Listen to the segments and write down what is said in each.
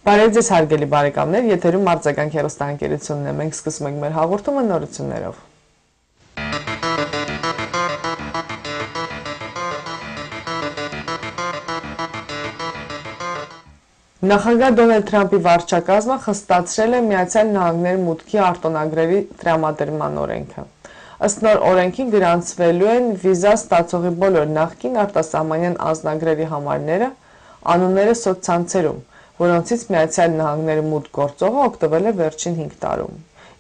Բարև ձեզ հարգելի բարեկամներ, եթերում Ardzagang հեռուստաընկերությունն է, մենք սկսում ենք մեր հաղորդումը նորություններով։ Նախագահ Դոնալդ Թրամփի վարչակազմը խստացրել է Միացյալ Նահանգների մուտքի արտոնագրերի տրամադրման օրենքը։ Ըստ նոր օրենքի գրանցվելու են վիզա ստացողի բոլոր նախկին արտասահմանյան անձնագրերի համարները, անունները սոցցանցերում, որոնցից Միացյալ Նահանգների մուտք գործողը օգտվել է վերջին 5 տարում,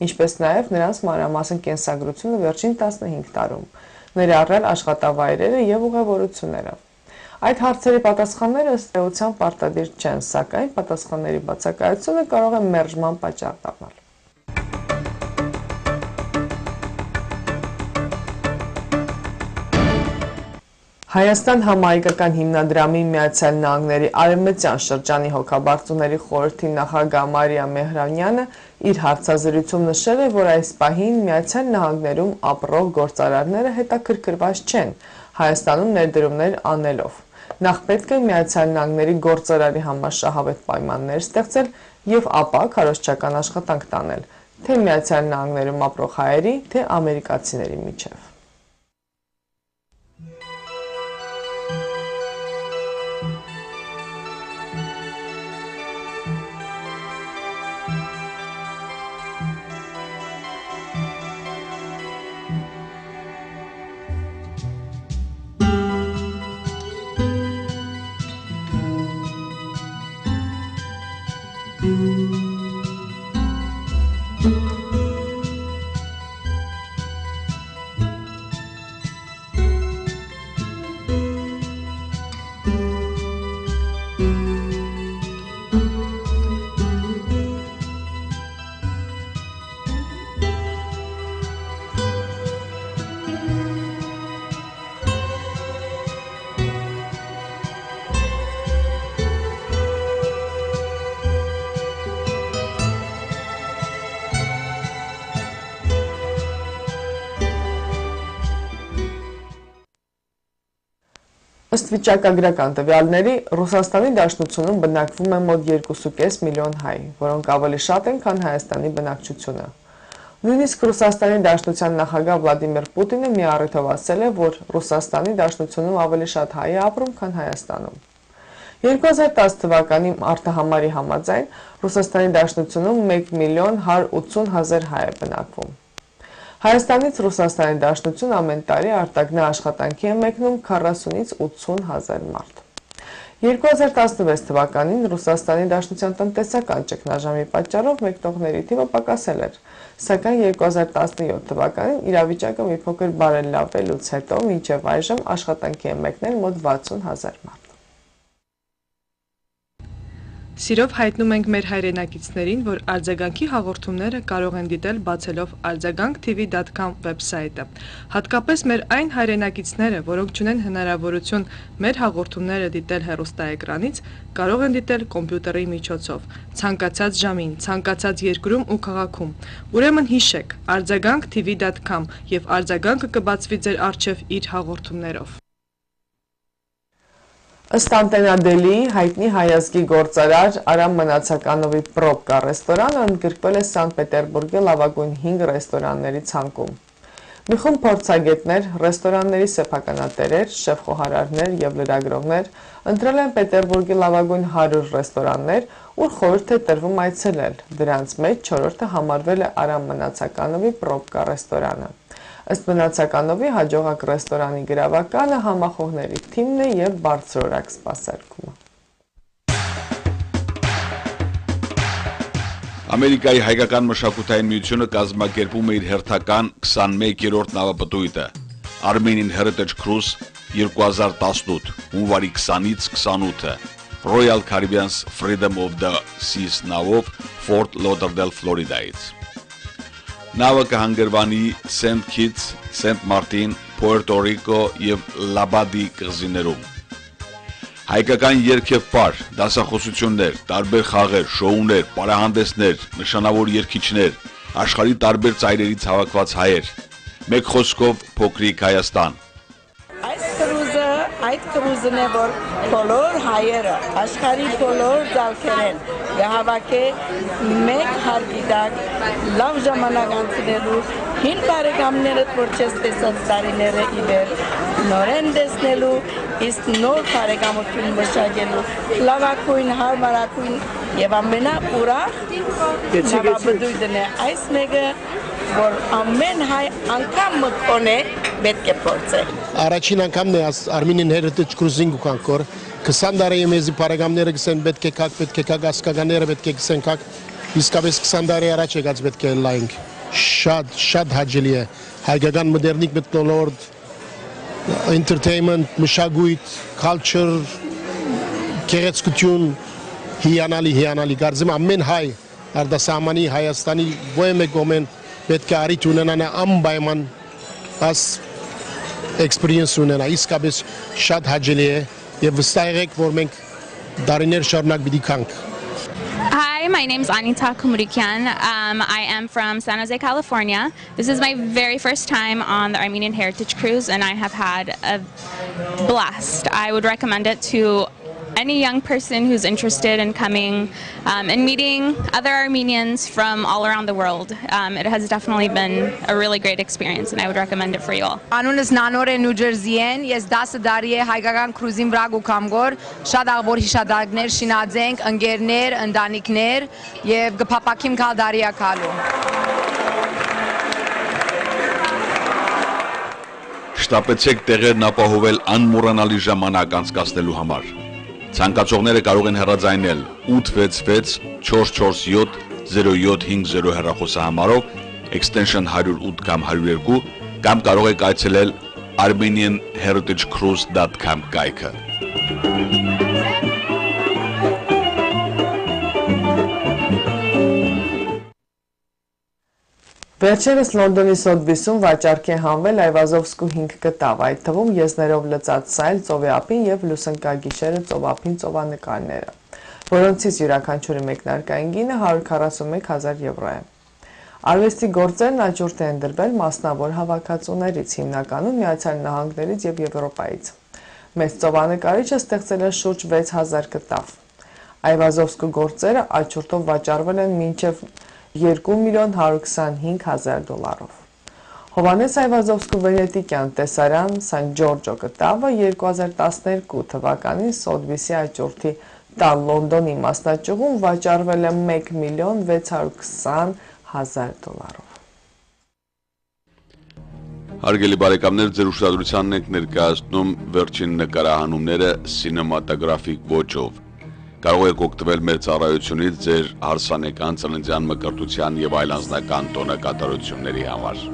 ինչպես նաև նրանց մանրամասն կենսագրությունը վերջին 15 տարում, ներառյալ աշխատավայրերը և ուղևորությունները։ Այդ հարցերի պատասխանները ըստ էության պարտադիր չեն, սակայն պատասխանների բացակայությունը կարող է մերժման պատճառ դառնալ։ Հայաստան համահայկական հիմնադրամի Միացյալ Նահանգների Արևմտյան շրջանի հոգաբարձուների խորհրդի նախագահ Mher Khachatryanն իր հարցազրույցում նշել է, որ այս պահին Միացյալ Նահանգներում ապրող գործարարները հետաքրքրված չեն Հայաստանում ներդրումներ անելով։ Նախ պետք է Միացյալ Նահանգների գործարարի համար շահավետ պայմաններ ստեղծել և ապա քարոզչական աշխատանք տանել, թե Միացյալ Նահանգներում ապրող հայերի, թե ամերիկացիների միջև։ Ըստ վիճակագրական տվյալների, Ռուսաստանի Դաշնությունում բնակվում է մոտ 2,5 միլիոն հայ, որոնք ավելի շատ են, քան Հայաստանի բնակչությունը։ Նույնիսկ Ռուսաստանի Դաշնության նախագահ Վլադիմիր Պուտինը մի առիթով ասել է, որ Ռուսաստանի Դաշնությունում ավելի շատ հայ է ապրում, քան Հայաստանում։ 2010 թվականի մարտահամարի համաձայն Ռուսաստանի Դաշնությունում 1,180,000 հայ է բնակվում։ Հայաստանից Ռուսաստանի Դաշնություն ամեն տարի արտագնա աշխատանքի է մեկնում 40-ից 80,000 մարդ։ 2016 թվականին Ռուսաստանի Դաշնության տնտեսական ճգնաժամի պատճառով մեկնողների թիվը պակասել էր, սակայն 2017 թվականին իրավիճակը մի փոքր բարելավելուց հետո մինչև այժմ աշխատանքի է մեկնել մոտ 60,000 մարդ։ Սիրով հայտնում ենք մեր հայրենակիցներին, որ արձագանքի հաղորդումները կարող են դիտել բացելով ardzagang.tv.com վեբսայթը։ Հատկապես մեր այն հայրենակիցները, որոնք չունեն հնարավորություն մեր հաղորդումները դիտել հեռուստաէկրանից, կարող են դիտել կոմպյուտերի միջոցով, ցանկացած ժամին, ցանկացած երկրում ու քաղաքում։ Ուրեմն հիշեք ardzagang.tv.com և արձագանքը կբացվի ձեր առջև իր հաղորդումներով։ Ըստ Անտենադելիի հայտնի հայազգի գործարար Արամ Մնացականովի «Պրոբկա» ռեստորանը ընդգրկվել է Սանտ Պետերբուրգի լավագույն 5 ռեստորանների ցանկում։ Մի խումբ փորձագետներ, ռեստորանների սեփականատերեր, շեֆ-խոհարարներ և լրագրողներ ընտրել են Պետերբուրգի լավագույն 100 ռեստորաններ, ուր խորհուրդ է տրվում այցելել։ Դրանց մեջ 4-րդը համարվել է Արամ Մնացականովի «Պրոբկա» ռեստորանը։ Ըստ Մնացականովի հաջողակ ռեստորանի գրավականը համախոհների թիմն է և բարձրորակ սպասարկումը։ Ամերիկայի հայկական մշակութային միությունը կազմակերպում է իր հերթական 21-րդ նավապտույտը Armenian Heritage Cruise 2018 հունվարի 20-ից 28-ը Royal Caribbean's Freedom of the Seas նավով Fort Lauderdale, Ֆլորիդայից։ Նավը կհանգրվանի Սենթ Քիթս, Սենթ Մարտին, Պուերտո Ռիկո և Լաբադի կղզիներում։ Հայկական երգ և պար, դասախոսություններ, տարբեր խաղեր, շոուներ, պարահանդեսներ, նշանավոր երգիչներ, աշխարհի տարբեր ծայրերից հավաքված հայեր։ Մեկ խոսքով փոքրիկ Հայաստան։ Այդ կրուզն է, որ բոլոր հայերը, աշխարհի բոլոր ձալքերեն գահավաք է մեկ հարգիդակ լավ ժամանակ անցնելու հին բարեկամներդ, որ չես տեսած տարիները իվեր նորեն տեսնելու, իսկ նոր բարեկամություն մշակելու, լավակույն, հարմարակույն եւ ամենաուրախ նավաբդույթն է այս մեկը, որ ամեն հայ անգամ մտքոն է պետք է փորձել։ Առաջին անգամն է Armenian Heritage Cruising ու կանկոր 20 տարի մեզի բարեկամները գսեն պետք է կակ ասկականները պետք է գսեն կակ իսկապես 20 տարի առաջ եկած պետք է լայնք շատ հաճելի է հայկական մոդեռնիկ մթնոլորտ entertainment մշակույթ culture գեղեցկություն հիանալի կարծեմ ամեն հայ արտասահմանի Հայաստանի ո՞մ կողմեն պետք է արիթ ունենա անպայման as experience ունենա իսկապես շատ հաճելի է եւ վստահ եք որ մենք դարիներ շարունակ պիտի կանք Hi, my name is Anita Kumurikyan. I am from San Jose, California. This is my very first time on the Armenian Heritage Cruise, and I have had a blast. I would recommend it to any young person who's interested in coming and meeting other Armenians from all around the world. It has definitely been a really great experience, and I would recommend it for you all. Անունս Նանոր է Նյու Ջերսիեն, ես 10 տարի է հայկական կրուզին վրա գուքամգոր, շատ աղբոր հիշադակներ շինածենք, ընկերներ, ընտանիքներ եւ գփապակիմ կալ դարիա կալու։ Շտապեցեք տեղերն ապահովել անմոռանալի ժամանակ անցկացնելու համար։ Ցանկացողները կարող են հեռարձայնել 866 447 0750 հեռախոսահամարով extension 108 կամ 102 կամ կարող եք այցելել armenianheritagecruise.com կայքը։ Վերջերս Լոնդոնի Սոթբիսում վաճառքի է հանվել Այվազովսկու 5 կտավ, այդ թվում եզներով լծած սայլ ծովափին եւ լուսանկագիշերը ծովափին ծովանկարները, որոնցից յուրաքանչյուրի մեկնարկային գինը 141,000 եվրո է։ Արվեստի գործերն աճուրդ են դրվել մասնավոր հավաքածուներից, հիմնականում Միացյալ Նահանգներից եւ Եվրոպայից։ Մեծ ծովանկարիչը ստեղծել է շուրջ 6000 կտավ։ Այվազովսկու գործերը աճուրդով վաճառվել են մինչեւ $2,125,000։ Հովանես Այվազովսկու վենետիկյան տեսարան Սան Ջորջո կտավը 2012 թվականին Սոթբիսի աճուրդի տալ Լոնդոնի մասնաճյուղում վաճառվել է $1,620,000։ Հարգելի բարեկամներ, ձեր ուշադրությանն ենք ներկայացնում վերջին նկարահանումները սինեմատոգրաֆիկ ոճով։ Կարող եք օգտվել մեր ծառայությունից ձեր հարսանեկան ծննդյան մկրտության եւ այլ անձնական տոնակատարությունների համար։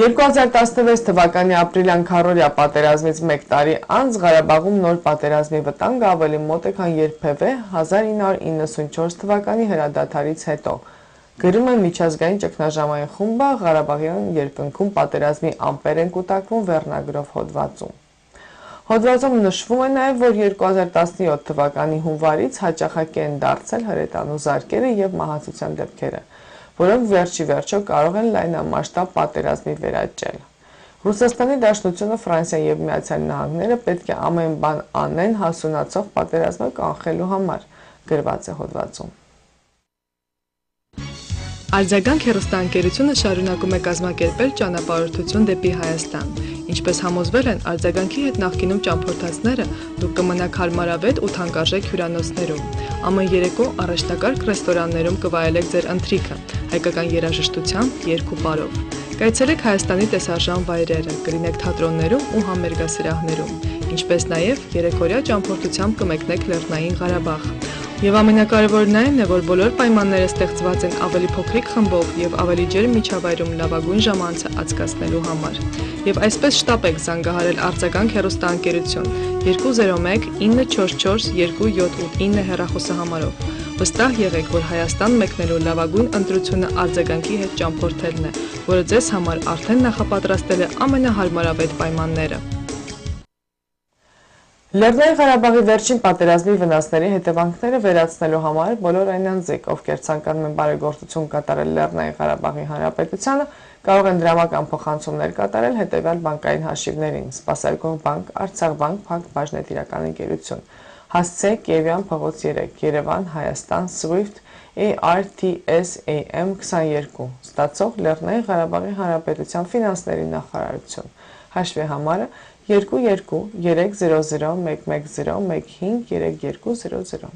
«2016 թվականի ապրիլյան քառորյա պատերազմից մեկ տարի անց Ղարաբաղում նոր պատերազմի վտանգը ավելի մոտ է, քան երբևէ 1994 թվականի հրադադարից հետո», գրում է միջազգային ճգնաժամային խումբը Ղարաբաղյան երկնքում պատերազմի ամպեր են կուտակվում վերնագրով հոդվածում։ Հոդվածում նշվում է նաև, որ 2017 թվականի հունվարից հաճախակի են դարձել հրետանու զարկերը եւ մահացության դեպքերը, որոնք վերջի վերջո կարող են լայնամասշտաբ պատերազմի վերաճել։ Ռուսաստանի Դաշնությունը, Ֆրանսիան եւ Միացյալ Նահանգները պետք է ամեն բան անեն հասունացող պատերազմը կանխելու համար, գրված է հոդվածում։ Ardzagang հեռուստաընկերությունը շարունակում է կազմակերպել ճանապարհորդություն դեպի Հայաստան։ Ինչպես համոզվել են Ardzagangi հետ նախկինում ճամփորդածները, դուք կմնաք հարմարավետ ու թանկարժեք հյուրանոցներում։ Ամեն երեկո առաջնակարգ ռեստորաններում կվայելեք ձեր ընթրիքը, հայկական երաժշտությամբ, երգ ու պարով։ Կայցելեք Հայաստանի տեսարժան վայրերը, կլինեք թատրոններում ու համերգասրահներում, ինչպես նաև երեկորյա ճամփորդությամբ կմեկնեք Լեռնային Ղարաբաղ։ Եվ ամենակարևորն այն է, որ բոլոր պայմանները ստեղծված են ավելի փոքրիկ խմբով եւ ավելի ջերմ միջավայրում լավագույն ժամանցը անցկացնելու համար։ Եվ այսպես շտապեք զանգահարել Ardzagang հեռուստաընկերություն 201 944 279 հեռախոսահամարով։ Վստահ եղեք, որ Հայաստան մեկնելու լավագույն ընտրությունը Ardzagang-ի հետ ճամփորդելն է, որը ձեզ համար արդեն նախապատրաստել է ամենահարմարավետ պայմանները։ Լեռնային Ղարաբաղի վերջին պատերազմի վնասների հետևանքները վերացնելու համար բոլոր այն անձիկ, ովքեր ցանկանում են բարեգործություն կատարել Լեռնային Ղարաբաղի Հանրապետությանը, կարող են դրամական փոխանցումներ կատարել հետևյալ բանկային հաշիվներին՝ Սպասարկող բանկ, Արցախ բանկ, Փակ բաժնետիրական ընկերություն, հասցե Կիևյան փողոց 3, Երևան, Հայաստան, Swift, ARTS AM 22, ստացող Լեռնային Ղարաբաղի Հանրապետության ֆինանսների նախարարություն, հաշվի համարը 22 300 110 15 3200։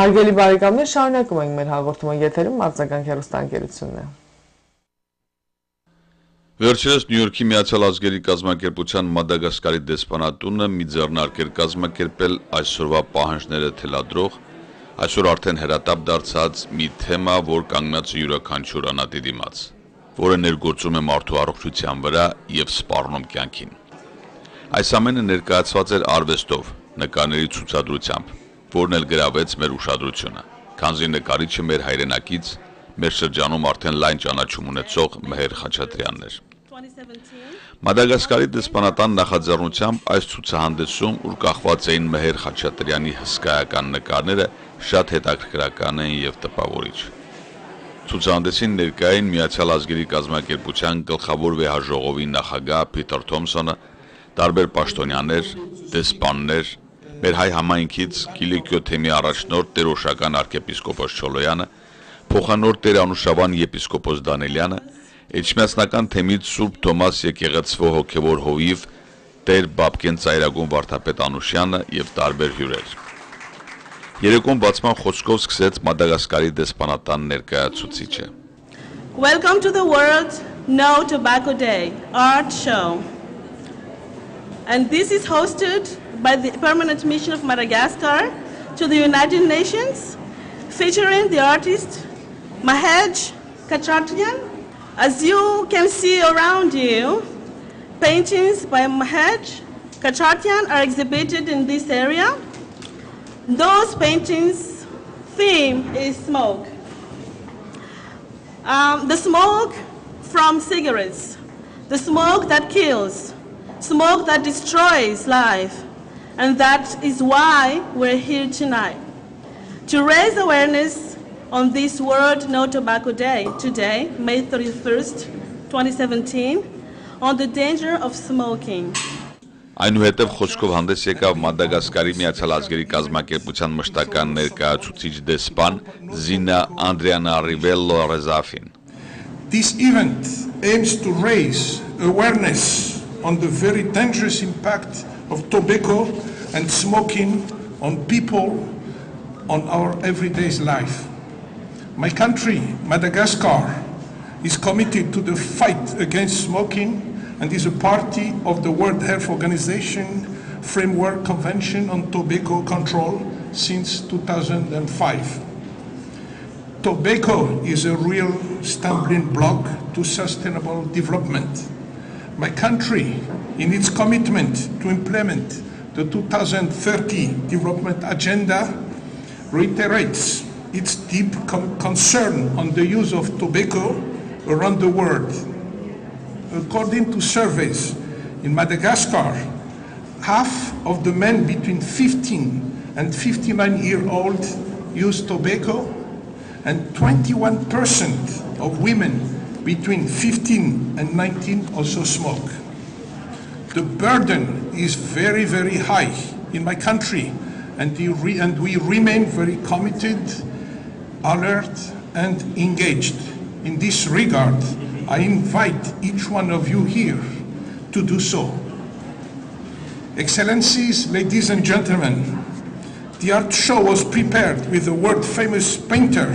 Հարգելի բարեկամներ, շարունակում ենք մեր հաղորդումը եթերում Ardzagang հեռուստաընկերությունն է։ Վերջերս Նյու Յորքի Միացյալ Ազգերի կազմակերպության Մադագասկարի դեսպանատունը մի ձեռնարկ էր կազմակերպել այսօրվա պահանջները թելադրող, այսօր արդեն հրատապ դարձած մի թեմա, որ կանգնած է յուրաքանչյուր անհատի դիմաց, որը ներգործում է մարդու առողջության վրա եւ սպառնում կյանքին։ Այս ամենը ներկայացված էր արվեստով, նկարների ցուցադրությամբ, որն էլ գրավեց մեր ուշադրությունը, քանզի նկարիչը մեր հայրենակից, մեր շրջանում արդեն լայն ճանաչում ունեցող Mher Khachatryanն էր։ Մադագասկարի դեսպանատան նախաձեռնությամբ այս ցուցահանդեսում, ուր կախված էին Mher Khachatrյանի հսկայական նկարները, շատ հետաքրքրական էին եւ տպավորիչ։ Ցուցահանդեսին ներկա էին Միացյալ Ազգերի կազմակերպության գլխավոր վեհաժողովի նախագահ Փիթեր Թոմսոնը, տարբեր պաշտոնյաներ, դեսպաններ, մեր հայ համայնքից Կիլիկիո թեմի առաջնորդ տերոշական arczepiskopos Չոլոյանը, փոխանորդ Տեր Անուշավան եպիսկոպոս Դանելյանը, Էջմիածնական թեմից Սուրբ Թոմաս եկեղեցվո հոգևոր հովիվ Տեր Բաբկեն Ծայրագուն Վարդապետ Անուշյանը եւ տարբեր հյուրեր։ Երեկոն բացման խոսքով սկսեց Մադագասկարի դեսպանատան ներկայացուցիչը։ Welcome to the World No Tobacco Day art show. And this is hosted by the Permanent Mission of Madagascar to the United Nations, featuring the artist Mher Khachatryan. As you can see around you, paintings by Mher Khachatryan are exhibited in this area. Those paintings' theme is smoke. The smoke from cigarettes, the smoke that kills, smoke that destroys life. And that is why we're here tonight, to raise awareness on this World No Tobacco Day today, May 31st, 2017, on the danger of smoking. Այնուհետև խոսքով հանդես եկավ Մադագասկարի Միացյալ Ազգերի կազմակերպության մշտական ներկայացուցիչ դեսպան Զինա Անդրեանա Ռիվելլո Ռեզաֆին. This event aims to raise awareness on the very dangerous impact of tobacco and smoking on people, on our everyday life. My country, Madagascar, is committed to the fight against smoking and is a party of the World Health Organization Framework Convention on Tobacco Control since 2005. Tobacco is a real stumbling block to sustainable development. My country, in its commitment to implement the 2030 Development Agenda, reiterates its deep concern on the use of tobacco around the world. According to surveys in Madagascar, half of the men between 15 and 59-year-old use tobacco, and 21% of women between 15 and 19 also smoke. The burden is very, very high in my country, and we remain very committed, alert, and engaged. In this regard, I invite each one of you here to do so. Excellencies, ladies and gentlemen, the art show was prepared with a world-famous painter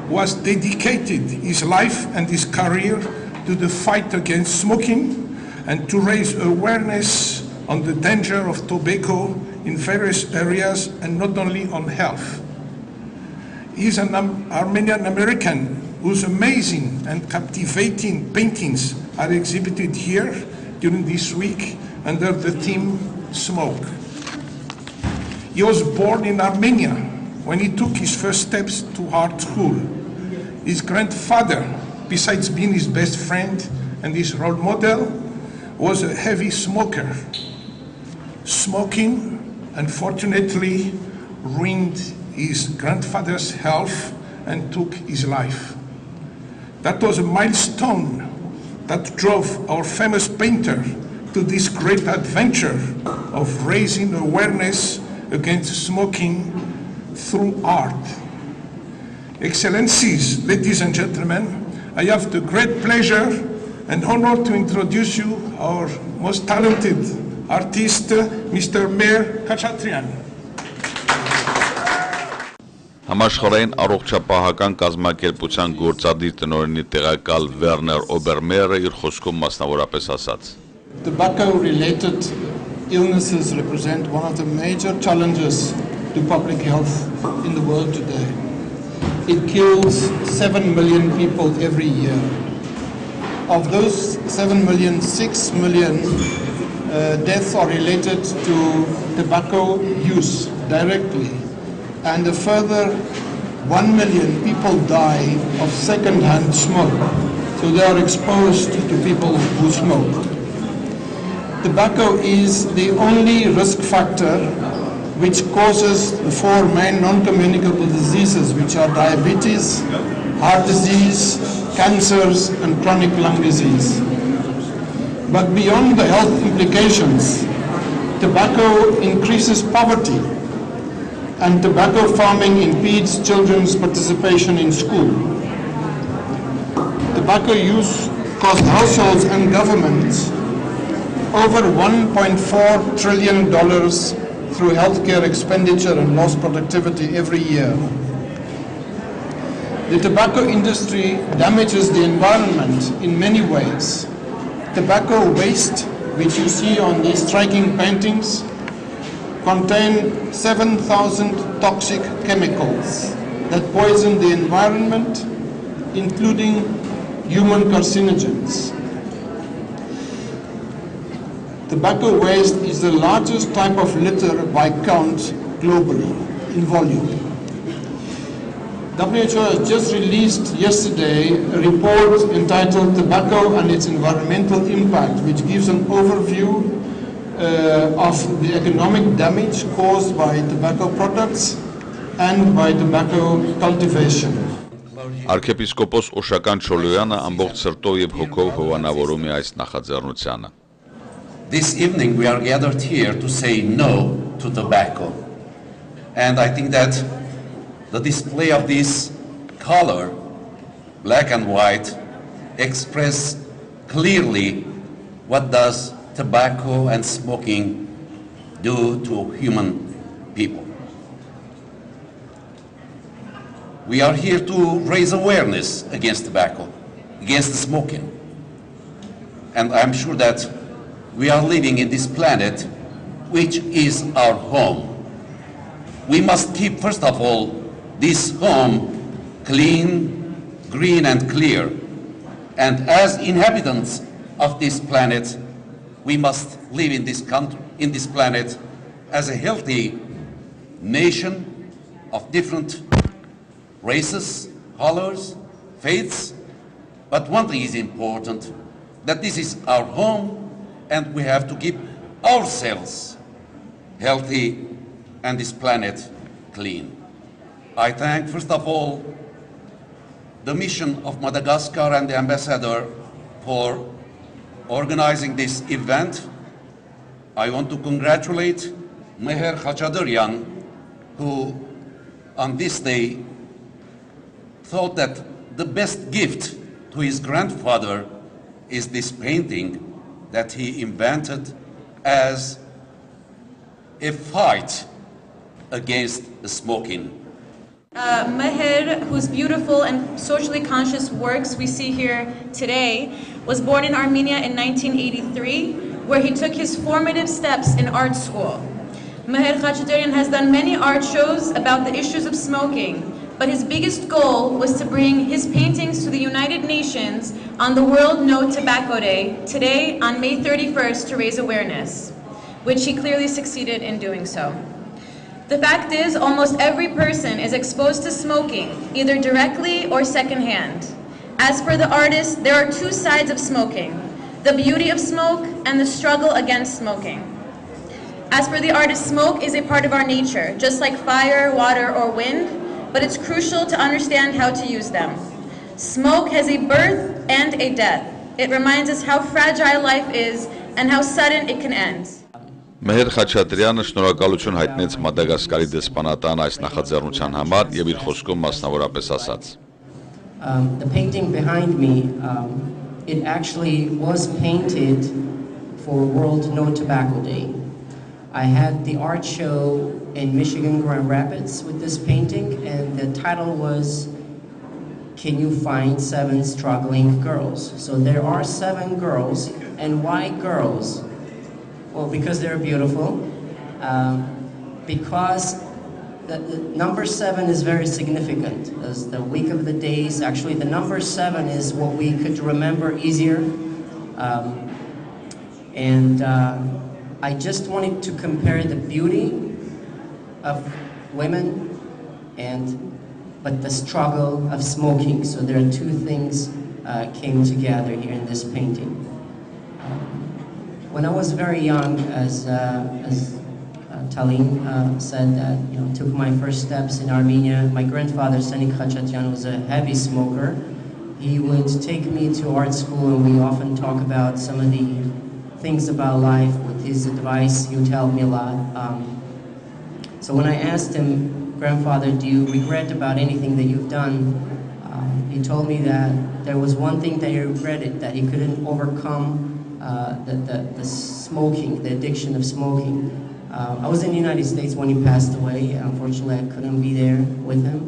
who has dedicated his life and his career to the fight against smoking and to raise awareness on the danger of tobacco in various areas and not only on health. He is an Armenian American whose amazing and captivating paintings are exhibited here during this week under the theme Smoke. He was born in Armenia when he took his first steps to art school. His grandfather, besides being his best friend and his role model, was a heavy smoker. Smoking, unfortunately, ruined his grandfather's health and took his life. That was a milestone that drove our famous painter to this great adventure of raising awareness against smoking through art. Excellencies, ladies and gentlemen, I have the great pleasure and honor to introduce you our most talented artist, Mr. Mher Khachatryan. Համաշխարհային առողջապահական կազմակերպության գործադիր տնօրենի տեղակալ Վերներ Օբերմերը իր խոսքում մասնավորապես ասաց. Tobacco-related illnesses represent one of the major challenges to public health in the world today. It kills 7 million people every year. Of those 7 million, 6 million deaths are related to tobacco use directly. And a further 1 million people die of second-hand smoke. So they are exposed to people who smoke. Tobacco is the only risk factor which causes the 4 main non-communicable diseases, which are diabetes, heart disease, cancers, and chronic lung disease. But beyond the health implications, tobacco increases poverty, and tobacco farming impedes children's participation in school. Tobacco use costs households and governments over $1.4 trillion through healthcare expenditure and lost productivity every year. The tobacco industry damages the environment in many ways. Tobacco waste, which you see on these striking paintings, contain 7,000 toxic chemicals that poison the environment, including human carcinogens. Tobacco waste is the largest type of litter by count globally in volume. WHO has just released yesterday a report entitled Tobacco and its Environmental Impact, which gives an overview of the economic damage caused by tobacco products and by tobacco cultivation. Arքեպիսկոպոս Օշական Չոլոյանը ամբողջ սրտով եւ հոգով հովանավորում է այս նախաձեռնությանը. This evening we are gathered here to say no to tobacco. And I think that the display of this color, black and white, express clearly what does tobacco and smoking do to human people. We are here to raise awareness against tobacco, against smoking. And I'm sure that we are living in this planet, which is our home. We must keep, first of all, this home clean, green, and clear. And as inhabitants of this planet, we must live in this country, in this planet, as a healthy nation of different races, colors, faiths. But one thing is important, that this is our home, and we have to keep ourselves healthy and this planet clean. I thank, first of all, the mission of Madagascar and the ambassador for organizing this event. I want to congratulate Mher Khachatryan, who on this day thought that the best gift to his grandfather is this painting that he invented as a fight against smoking. Mher, whose beautiful and socially conscious works we see here today, was born in Armenia in 1983, where he took his formative steps in art school. Mher Khachatryan has done many art shows about the issues of smoking, but his biggest goal was to bring his paintings to the United Nations on the World No Tobacco Day, today on May 31st, to raise awareness, which he clearly succeeded in doing so. The fact is, almost every person is exposed to smoking, either directly or secondhand. As for the artist, there are two sides of smoking: the beauty of smoke and the struggle against smoking. As for the artist, smoke is a part of our nature, just like fire, water, or wind, but it's crucial to understand how to use them. Smoke has a birth and a death. It reminds us how fragile life is and how sudden it can end. Mher Khachatryan շնորհակալություն հայտնեց Մադագասկարի դեսպանատան այս նախաձեռնության համար եւ իր խոսքում մասնավորապես ասաց. The painting behind me, it actually was painted for World No Tobacco Day. I had the art show in Michigan, Grand Rapids with this painting, and the title was, "Can you find 7 struggling girls?" So there are 7 girls, and why girls? Well, because they're beautiful, because the number 7 is very significant. As the week of the days, actually the number 7 is what we could remember easier. I just wanted to compare the beauty of women but the struggle of smoking. So there are two things came together here in this painting. When I was very young, as Talim said, that took my first steps in Armenia, my grandfather, Mher Khachatryan, was a heavy smoker. He would take me to art school, and we often talk about some of the things about life. With his advice, he would help me a lot. So when I asked him, "Grandfather, do you regret about anything that you've done?" He told me that there was one thing that he regretted, that he couldn't overcome the smoking, the addiction of smoking. I was in the United States when he passed away. Unfortunately, I couldn't be there with him,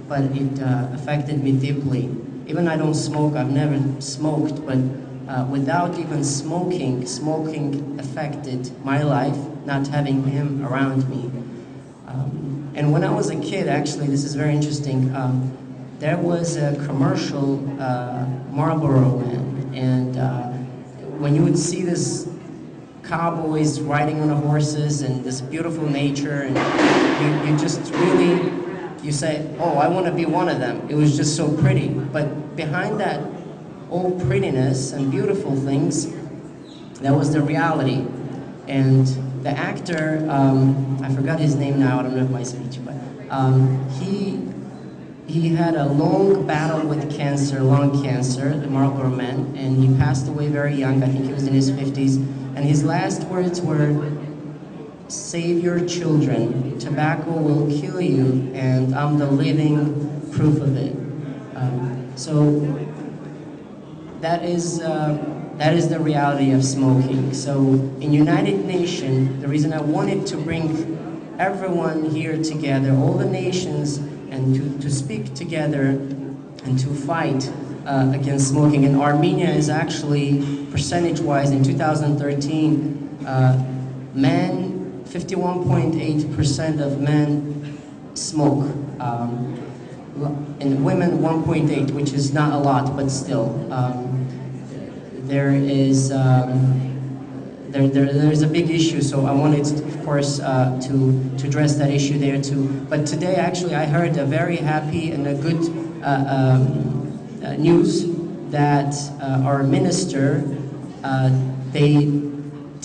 but it affected me deeply. Even I don't smoke, I've never smoked, but without even smoking affected my life, not having him around me. And when I was a kid, actually, this is very interesting, there was a commercial Marlboro Man, and when you would see this cowboys riding on the horses and this beautiful nature, and you just really, you say, "Oh, I want to be one of them." It was just so pretty. But behind that all prettiness and beautiful things, that was the reality. And the actor, I forgot his name now, I don't know my speech, but he had a long battle with cancer, lung cancer, the Marlboro Man, and he passed away very young. I think he was in his 50s. And his last words were, "Save your children. Tobacco will kill you, and I'm the living proof of it." So that is the reality of smoking. So in United Nations, the reason I wanted to bring everyone here together, all the nations, and to speak together and to fight against smoking. And Armenia is actually, percentage-wise, in 2013, men, 51.8% of men smoke, and women 1.8, which is not a lot, but still. There's a big issue, so I wanted, of course, to address that issue there too. But today, actually, I heard a very happy and a good news that our minister,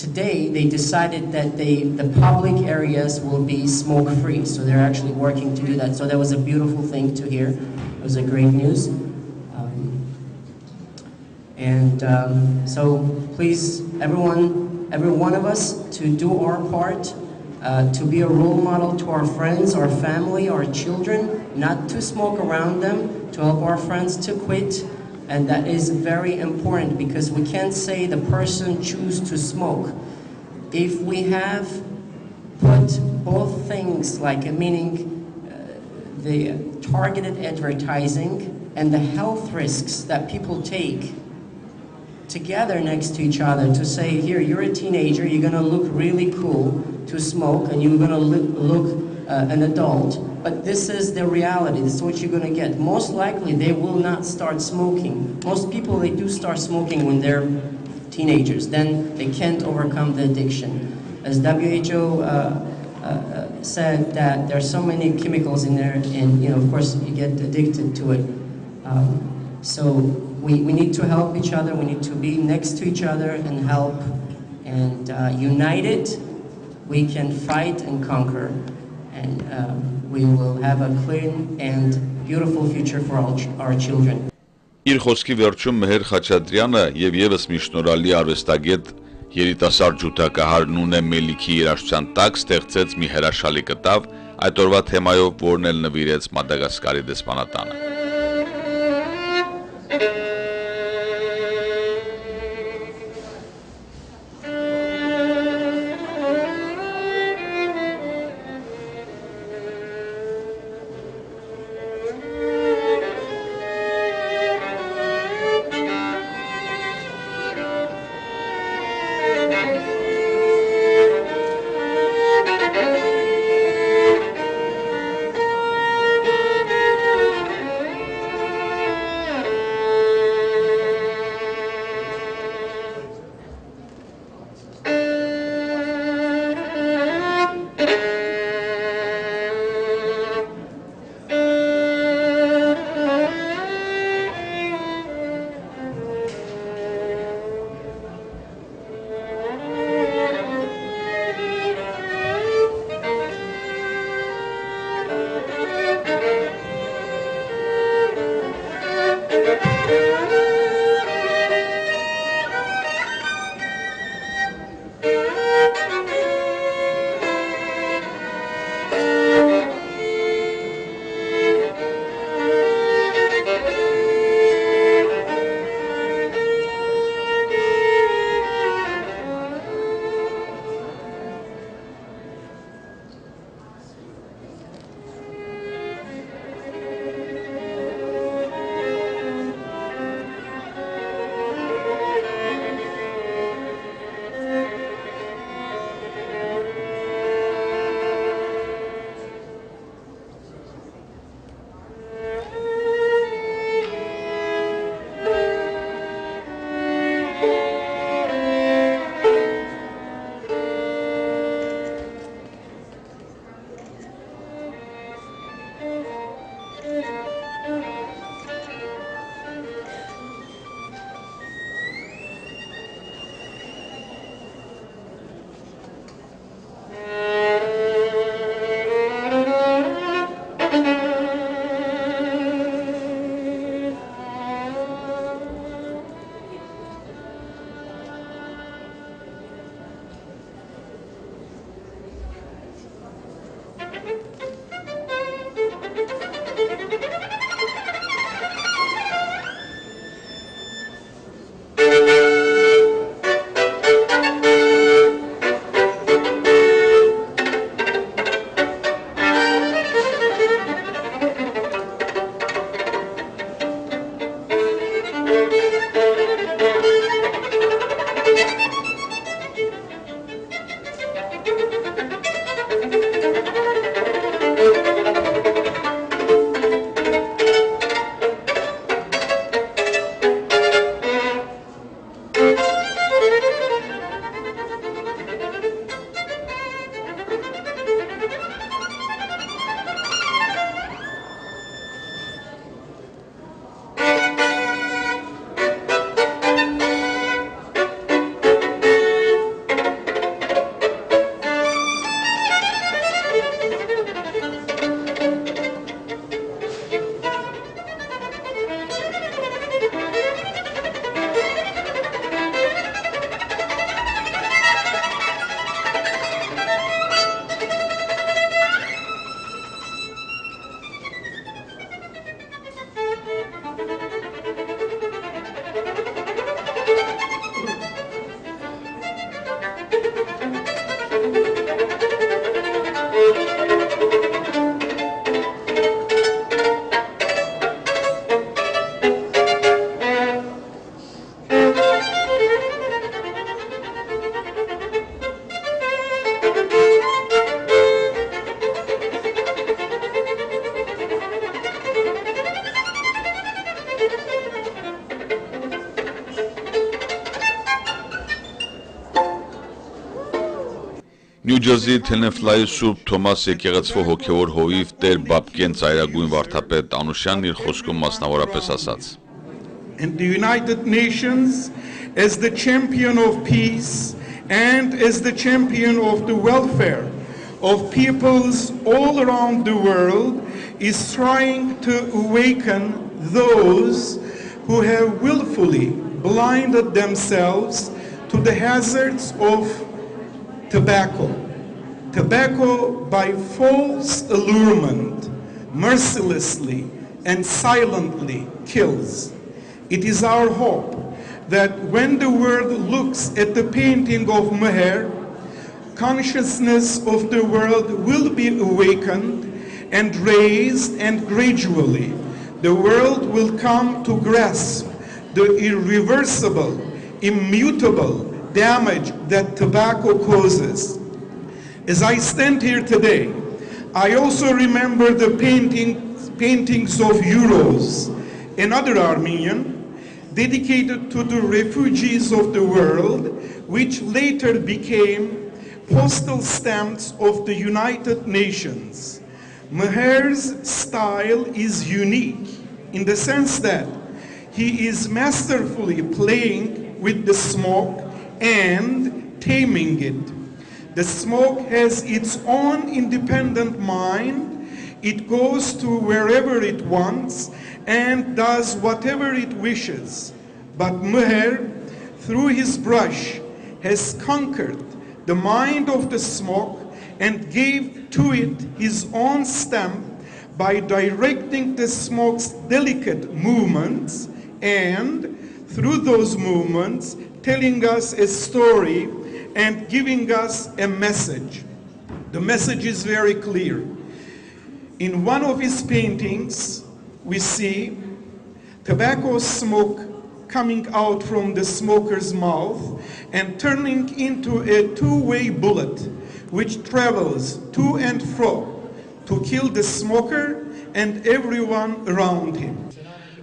today they decided that the public areas will be smoke-free. So they're actually working to do that. So that was a beautiful thing to hear. It was a great news. And so please, every one of us, to do our part, to be a role model to our friends, our family, our children, not to smoke around them, to help our friends to quit. And that is very important because we can't say the person choose to smoke. If we have put both things, like meaning the targeted advertising and the health risks that people take together next to each other to say, here, you're a teenager, you're gonna look really cool to smoke and you're gonna look an adult, but this is the reality, this is what you're gonna get. Most likely they will not start smoking. Most people, they do start smoking when they're teenagers, then they can't overcome the addiction. As WHO said that there's so many chemicals in there and of course you get addicted to it. So we need to help each other, we need to be next to each other and help, and united we can fight and conquer, and we will have a clean and beautiful future for our children. Իր խոսքի վերջում Մհեր Խաչատրյանը եւ եւս մի շնորհալի արվեստագետ երիտասարդ ջութակահար Նունե Մելիքի երաժշտության տակ ստեղծեց մի հրաշալի կտավ այդ օրվա թեմայով, որն էլ նվիրեց Մադագասկարի դեսպանատանը։ Նյու Ջերսիի Թենեֆլայի Սուրբ Թոմաս եկեղեցվո հոգևոր հովիվ Տեր Բաբկեն ծայրագույն վարդապետ Անուշյանն իր խոսքում մասնավորապես ասաց. And the United Nations, as the champion of peace and as the champion of the welfare of peoples all around the world, is trying to awaken those who have willfully blinded themselves to the hazards of tobacco. Tobacco, by false allurement, mercilessly and silently kills. It is our hope that when the world looks at the painting of Mher, consciousness of the world will be awakened and raised, and gradually the world will come to grasp the irreversible, immutable damage that tobacco causes. As I stand here today, I also remember the paintings of Euros, another Armenian, dedicated to the refugees of the world, which later became postal stamps of the United Nations. Mher's style is unique in the sense that he is masterfully playing with the smoke and taming it. The smoke has its own independent mind. It goes to wherever it wants and does whatever it wishes. But Mher, through his brush, has conquered the mind of the smoke and gave to it his own stamp by directing the smoke's delicate movements and, through those movements, telling us a story and giving us a message. The message is very clear. In one of his paintings, we see tobacco smoke coming out from the smoker's mouth and turning into a two-way bullet which travels to and fro to kill the smoker and everyone around him.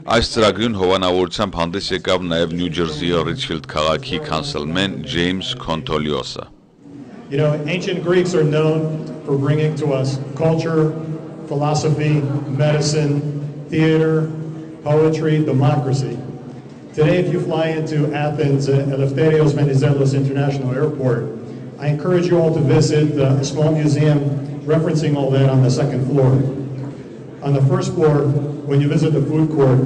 Այս ծրագրին հովանավորությամբ հանդես եկավ նաև Նյու Ջերսիի Ռիչֆիլդ քաղաքի councilman James Contoliosը. You know, ancient Greeks are known for bringing to us culture, philosophy, medicine, theater, poetry, democracy. Today, if you fly into Athens at Eleftherios Venizelos International Airport, I encourage you all to visit a small museum referencing all that on the second floor. On the first floor, when you visit the food court,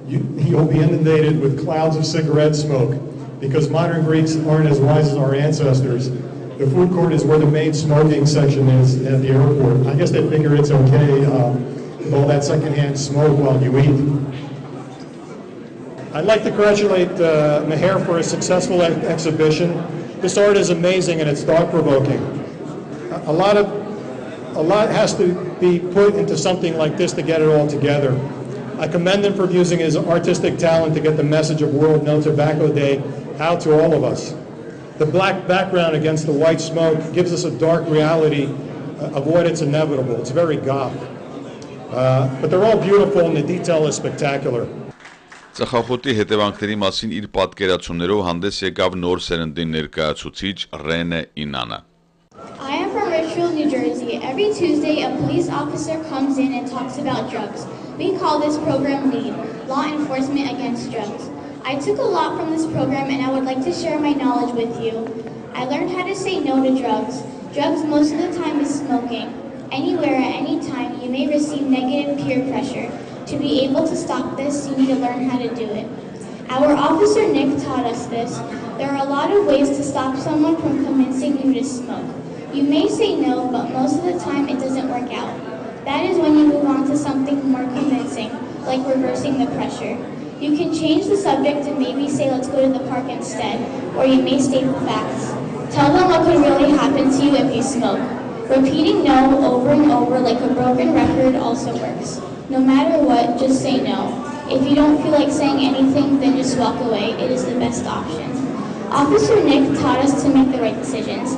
you'll be inundated with clouds of cigarette smoke because modern Greeks aren't as wise as our ancestors. The food court is where the main smoking section is at the airport. I guess they figure it's okay with all that secondhand smoke while you eat. I'd like to congratulate Mher for a successful exhibition. This art is amazing and it's thought-provoking. A lot has to be put into something like this to get it all together. I commend him for using his artistic talent to get the message of World No Tobacco Day out to all of us. The black background against the white smoke gives us a dark reality of what it's inevitable. It's very goth. But they're all beautiful and the detail is spectacular. Ծխախոտի հետևանքների մասին իր պատկերացումներով հանդես եկավ նոր սերնդի ներկայացուցիչ Ռենե Ինանը. I am from Richfield, New Jersey. Every Tuesday, a police officer comes in and talks about drugs. We call this program LEAD, Law Enforcement Against Drugs. I took a lot from this program and I would like to share my knowledge with you. I learned how to say no to drugs. Drugs most of the time is smoking. Anywhere at any time, you may receive negative peer pressure. To be able to stop this, you need to learn how to do it. Our officer Nick taught us this. There are a lot of ways to stop someone from convincing you to smoke. You may say no, but most of the time it doesn't work out. That is when you move on to something more convincing, like reversing the pressure. You can change the subject and maybe say let's go to the park instead, or you may state the facts. Tell them what could really happen to you if you smoke. Repeating no over and over like a broken record also works. No matter what, just say no. If you don't feel like saying anything, then just walk away. It is the best option. Officer Nick taught us to make the right decisions.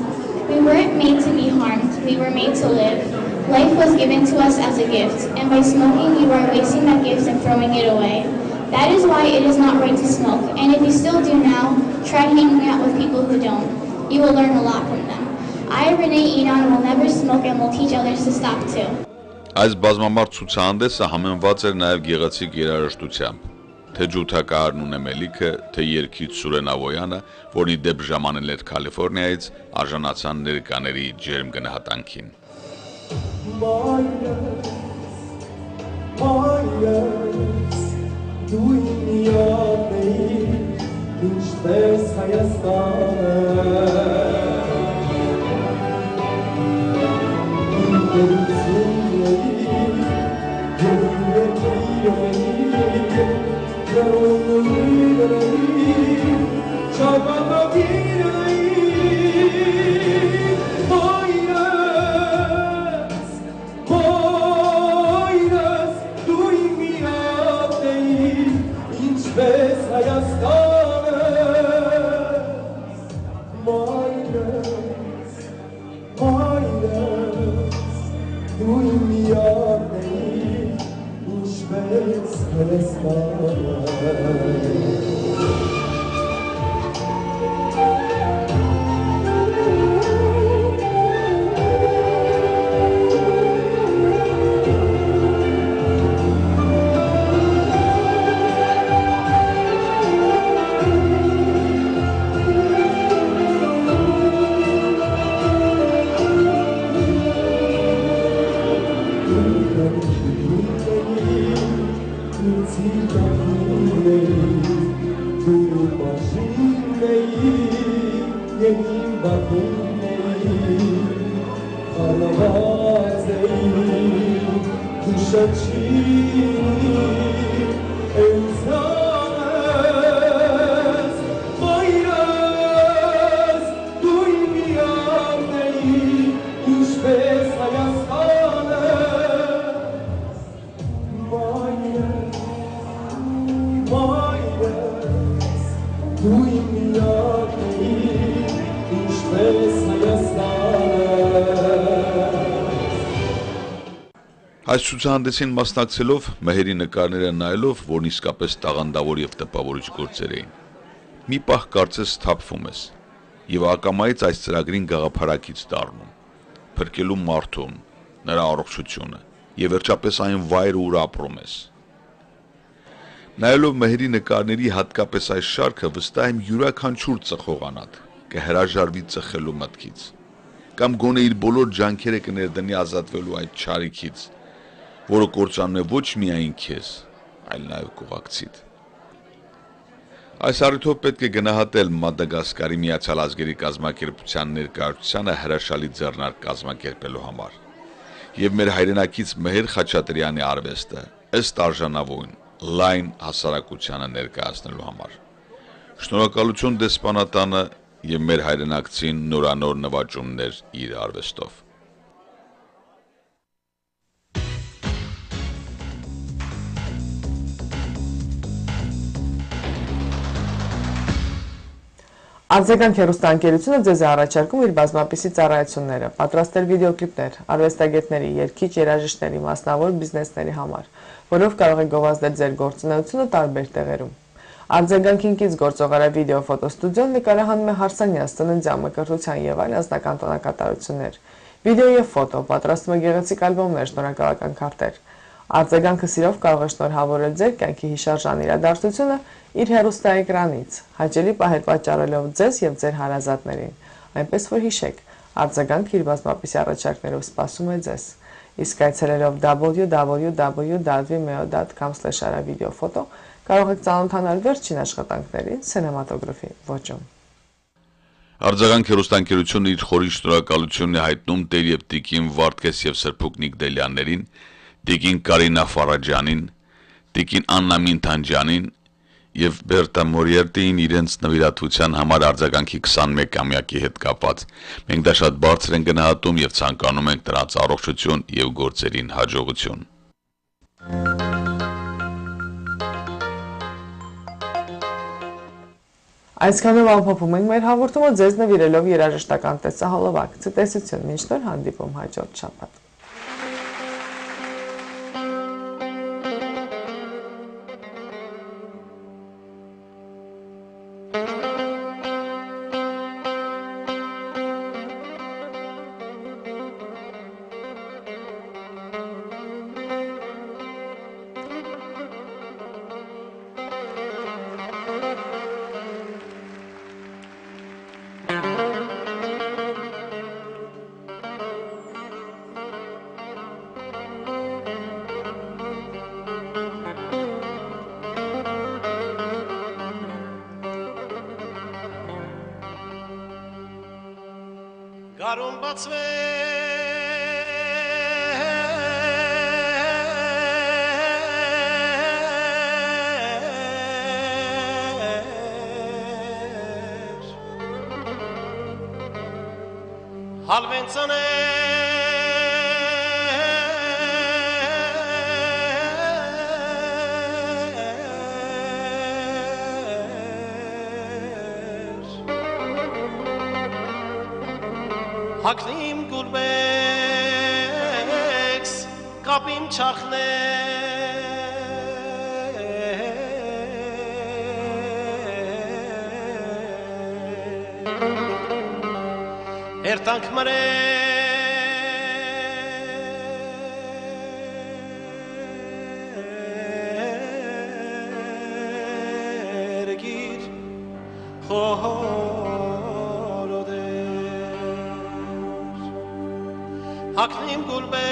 We weren't made to be harmed. We were made to live. Life was given to us as a gift, and by smoking, you are wasting that gift and throwing it away. That is why it is not right to smoke, and if you still do now, try hanging out with people who don't. You will learn a lot from them. I, Renee Enon, will never smoke and will teach others to stop too. Այս բազմամարդ ցուցահանդեսը համեմված էր նաև գեղեցիկ երաժշտությամբ, թե ջութակահարն Ունեմելիքը, թե երգիչ Սուրեն Ավոյանը, որի դեպ ժամանել էր Կալիֆոռնիայից, արժանացան ներկաների ջերմ գնահատանքին։ Այս ցուցահանդեսին մասնակցելով Մեհերի նկարները նայելով, որն իսկապես տաղանդավոր եւ տպավորիչ գործեր էին։ Մի պահ կարծես թափվում ես եւ ակամայից այս ծրագրին գաղափարակից դառնում, փրկելու մարդուն, նրա առողջությունը եւ վերջապես այն վայրը, ուր ապրում ես։ Նայելով Մեհերի նկարների հատկապես այս շարքը վստահ եմ յուրաքանչյուր ծխողանատ կհրաժարվի ծխելու մտքից կամ գոնե իր բոլոր ջանքերը կներդնի ազատվելու այդ չարիքից, որը կործանում է ոչ միայն քեզ, այլ նաև կողակցիդ։ Այս առիթով պետք է գնահատել Մադագասկարի Միացյալ Ազգերի կազմակերպության ներկայացությանը հրաշալի ձեռնարկ կազմակերպելու համար եւ մեր հայրենակից Մհեր Խաչատրյանի արվեստը ըստ արժանավուն լայն հասարակությանը ներկայացնելու համար։ Շնորհակալություն դեսպանատանը եւ մեր հայրենակցին նորանոր նվաճումներ իր արվեստով։ Ardzagang հեռուստաընկերությունը ձեզ է առաջարկում իր բազմապիսի ծառայությունները, պատրաստել վիդեոկլիպներ, արվեստագետների, երգիչ երաժիշտների, մասնավոր բիզնեսների համար, որով կարող եք գովազդել ձեր գործունեությունը տարբեր տեղերում։ Ardzagang-ից գործողարը վիդեո-ֆոտոստուդիոն նկարահանում է հարսանյաց, ծննդյան, մկրտության եւ այլ անձնական տոնակատարություններ։ Վիդեո եւ ֆոտո, պատրաստում է գեղեցիկ ալբոմներ, շնորհակալական քարտեր։ Ardzagang-ը սիրով կարող է շնորհավորել ձեր կյանքի հիշարժան իրադարձությունը իր հեռուստաէկրանից, հաճելի պահեր պատճառելով ձեզ եւ ձեր հարազատներին։ Այնպես որ հիշեք, Ardzagang իր բազմապիսի առաջարկներով սպասում է ձեզ։ Իսկ այցելելով www.vimeo.com/video-photo կարող եք ծանոթանալ վերջին աշխատանքներին սինեմատոգրաֆի ոճում։ Ardzagang հեռուստաընկերությունը իր խորին շնորհակալությունն է հայտնում Տեր եւ Տիկին Վարդգես եւ Սրբուկ Նիգդելյաններին, Տիկին Կարինա Ֆարաջյանին, Տիկին Աննա Մինթանջյանին եւ Բերտա Մորիերտին իրենց նվիրատվության համար Ardzagang-ի 21-ամյակի հետ կապված։ Մենք դա շատ բարձր ենք գնահատում եւ ցանկանում ենք նրանց առողջություն եւ գործերին հաջողություն։ Այսքանով ամփոփում ենք մեր հաղորդումը ձեզ նվիրելով երաժշտական տեսահոլովակ։ Ցտեսություն, մինչ նոր հանդիպում հաջորդ շաբաթ։ Garun batzver Halvenzaner Haklim gulbeks kapim çakhne Ertank mare gir Haklim gulbeks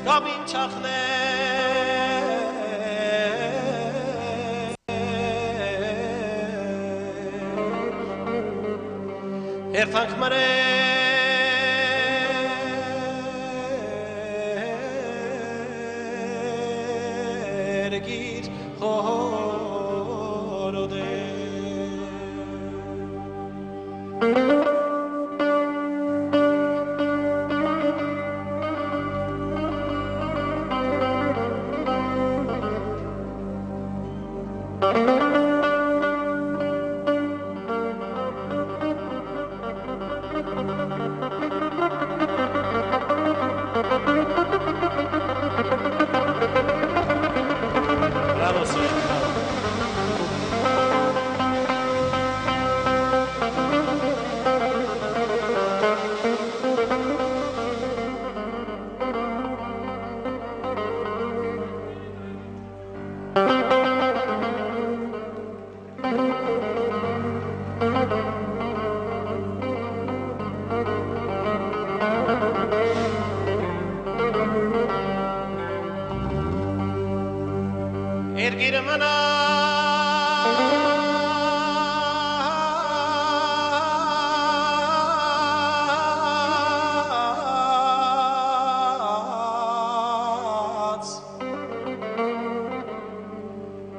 kabin çakhne Ertank mare git horode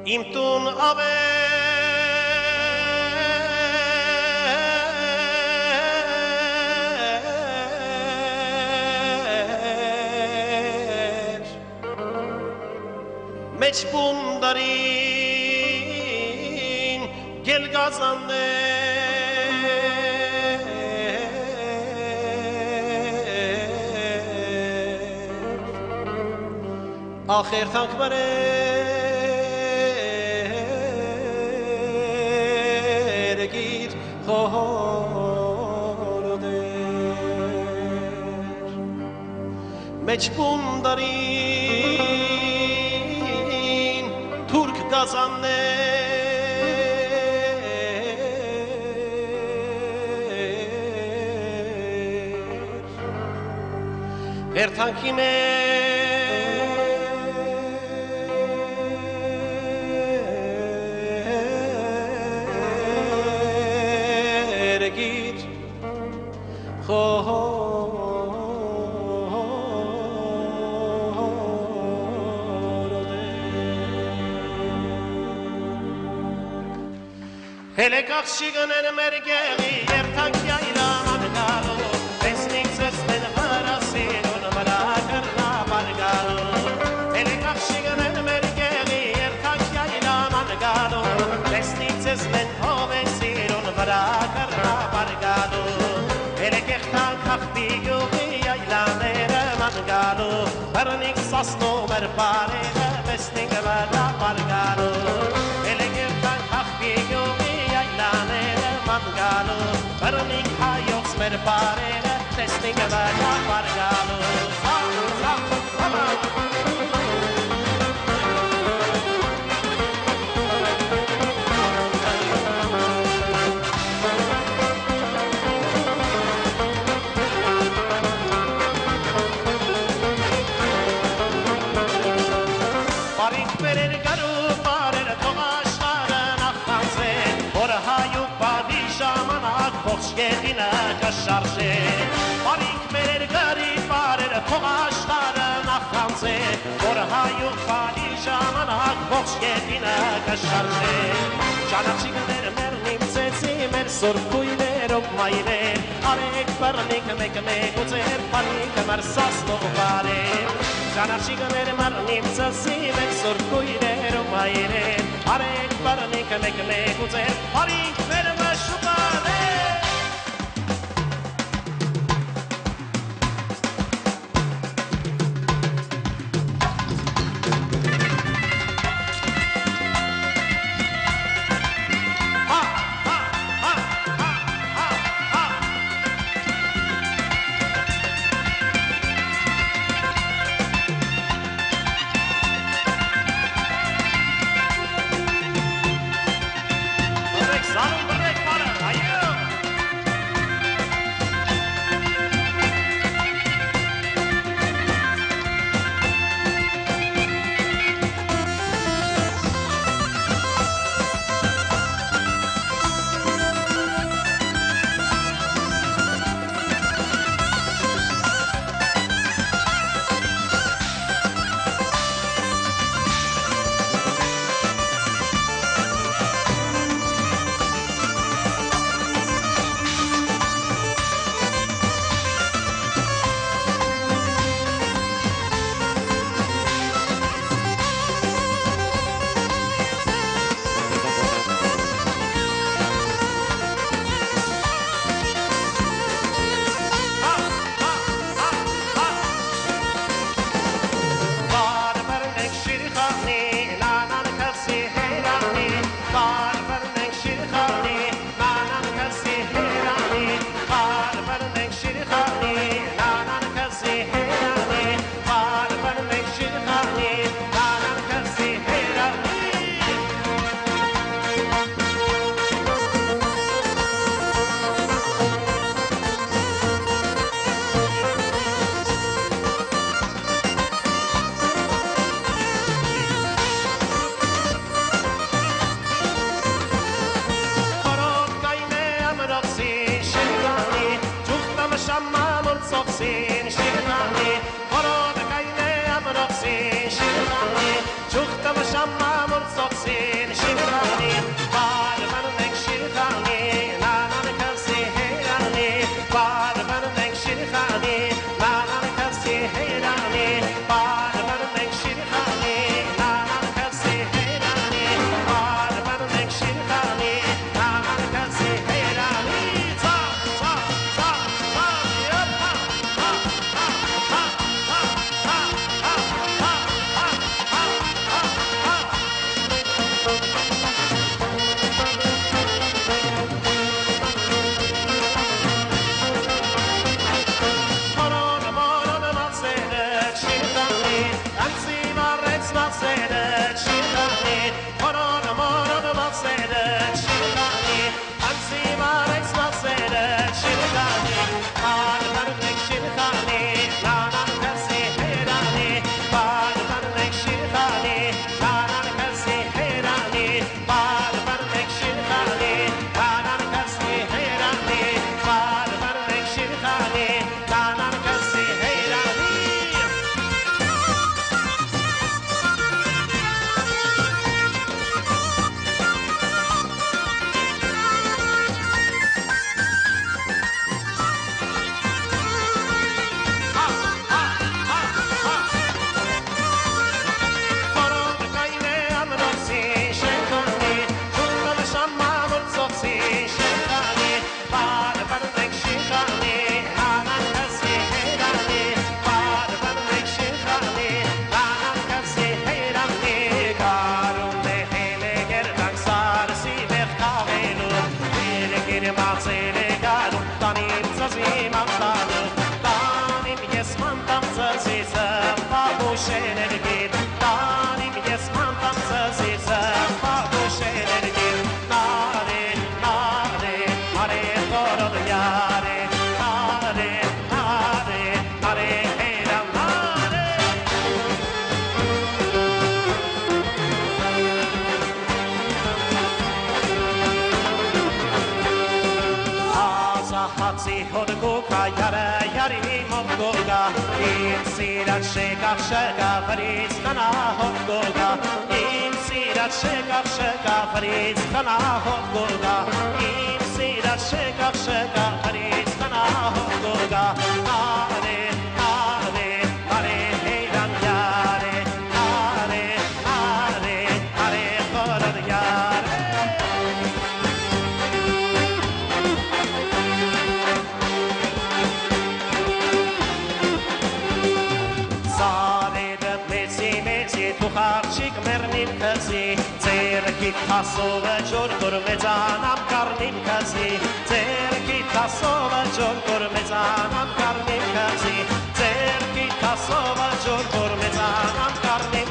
Imtun aver Meç bundarin gel gazanner Ahir tank Meç bundarin Türk gazanner Ertankime git Hele kakşiğinin mergeği ertak yaylaman galo Esnik seslen harasilun bırakırna bargalo Hele kakşiğinin mergeği ertak yaylaman galo Esnik seslen hovesilun bırakırna bargalo Hele kehtan kakbi yugi yaylanere mangalo Barnik sasno merpare besnik vada bargalo Hele kehtan kakbi yugi Mangalo, burning hayos merparere, testing vada bargalo. Parik verir garu parer tomaşların akhanse, orha yuk badi şaman ak box յետինը կշարժե Բարիք մեր գարի բարերը փող աշխարը նախանձե Որ հայու խալի ժամանակ ողջ յետինը կշարժե Ճանաչիկներ մեր նիմցեցի մեր սորքույներով մայրեր Արեք բռնիկ մեկ ու ձեր բարիքը մեր սաստող բարեր Ճանաչիկներ մեր նիմցեցի մեր սորքույներով մայրեր Արեք բռնիկ մեկ ու ձեր բարիք մեր մշուկաներ Ացի հոտ գուկա յարը յարի մոտ գոգա Իմ սիրած շեկավ շեկա վրից տնա հոտ գոգա Իմ սիրած շեկավ շեկա վրից տնա հոտ գոգա Իմ սիրած շեկավ շեկա վրից տնա հոտ գոգա Արե, արե, արե, հեյրան յարե Արե, արե, արե, խորդ յարե Խարչիկ մերնիմ կզի, ձերքիտ հասովը ջոր կոր մեծանամ կարնիմ կզի, ձերքիտ հասովը ջոր կոր մեծանամ կարնիմ կզի, ձերքիտ հասովը ջոր կոր մեծանամ կարնիմ